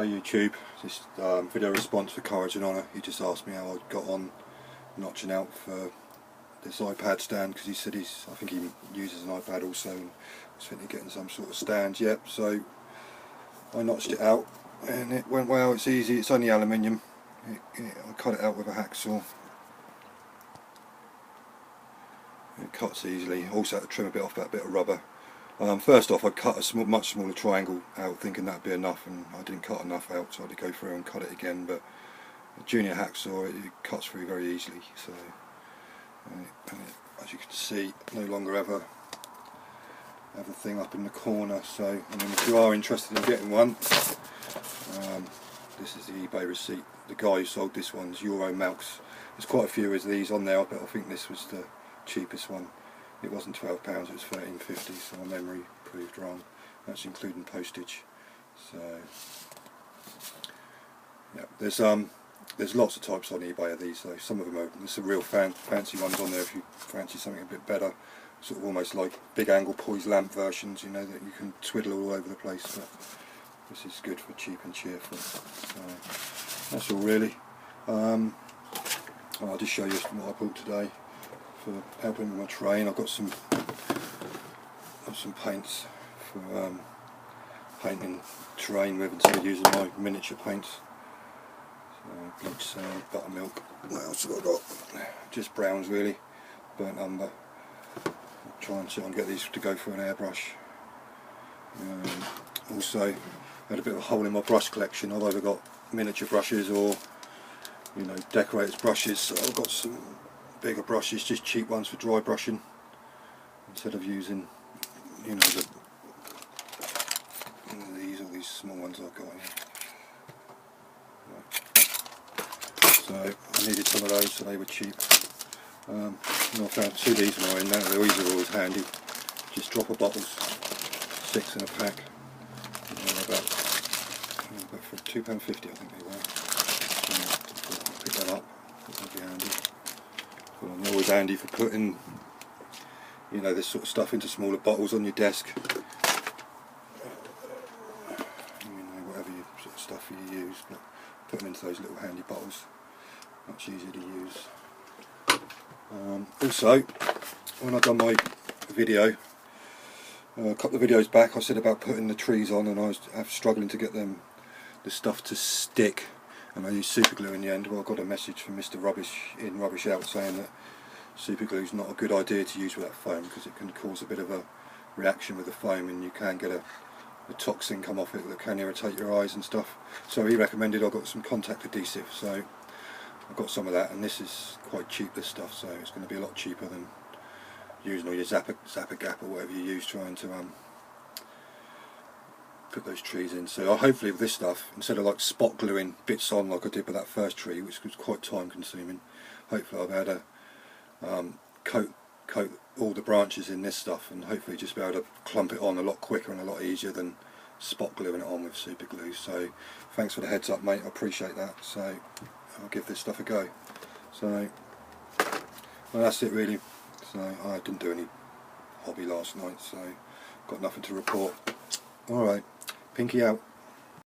Hey YouTube, this video response for Courage and Honour. He just asked me how I got on notching out for this iPad stand, because he said I think he uses an iPad also and was thinking of getting some sort of stand. Yep, so I notched it out and it went well. It's easy, it's only aluminium. I cut it out with a hacksaw. It cuts easily. Also had to trim a bit off that bit of rubber. First off, I cut a much smaller triangle out, thinking that'd be enough, and I didn't cut enough out, so I had to go through and cut it again. But a junior hacksaw, it cuts through very easily. So, as you can see, no longer have a thing up in the corner. So, I mean, if you are interested in getting one, this is the eBay receipt. The guy who sold this one's Euro Malks. There's quite a few of these on there, but I think this was the cheapest one. It wasn't £12, it was £13.50, so my memory proved wrong. That's including postage. So yeah, there's lots of types on eBay of these though. Some of them are, there's some real fancy ones on there if you fancy something a bit better, sort of almost like big angle poise lamp versions, you know, that you can twiddle all over the place. But this is good for cheap and cheerful. So that's all really. I'll just show you what I bought today for helping with my terrain. I've got some paints for painting terrain with, instead of using my miniature paints. So bleach sand, buttermilk. What else have I got? Just browns really, burnt umber. I'll try and see if I can get these to go through an airbrush. Also had a bit of a hole in my brush collection. I've either got miniature brushes or, you know, decorators brushes. So I've got some bigger brushes, just cheap ones for dry brushing, instead of using, you know, all these small ones I've got here. So I needed some of those, so they were cheap. And I found 2 of these now in there. These are always handy. Just dropper bottles, 6 in a pack. About for £2.50 I think they were. So pick that up. That'd be handy. Well, they're always handy for putting, you know, this sort of stuff into smaller bottles on your desk. You know, whatever sort of stuff you use, but put them into those little handy bottles. Much easier to use. Also, when I've done my video, a couple of videos back, I said about putting the trees on, and I was struggling to get the stuff to stick. And I used super glue in the end. Well, I got a message from Mr. Rubbish in Rubbish Out saying that super glue is not a good idea to use with that foam, because it can cause a bit of a reaction with the foam, and you can get a toxin come off it that can irritate your eyes and stuff. So he recommended I got some contact adhesive, so I got some of that, and this is quite cheap, this stuff, so it's going to be a lot cheaper than using all your Zappa Gap or whatever you use trying to put those trees in. So hopefully with this stuff, instead of like spot gluing bits on like I did with that first tree, which was quite time consuming, hopefully I've had a coat all the branches in this stuff, and hopefully just be able to clump it on a lot quicker and a lot easier than spot gluing it on with super glue. So thanks for the heads up, mate, I appreciate that. So I'll give this stuff a go. So well, that's it really. So I didn't do any hobby last night, so got nothing to report. Alright, pinky out.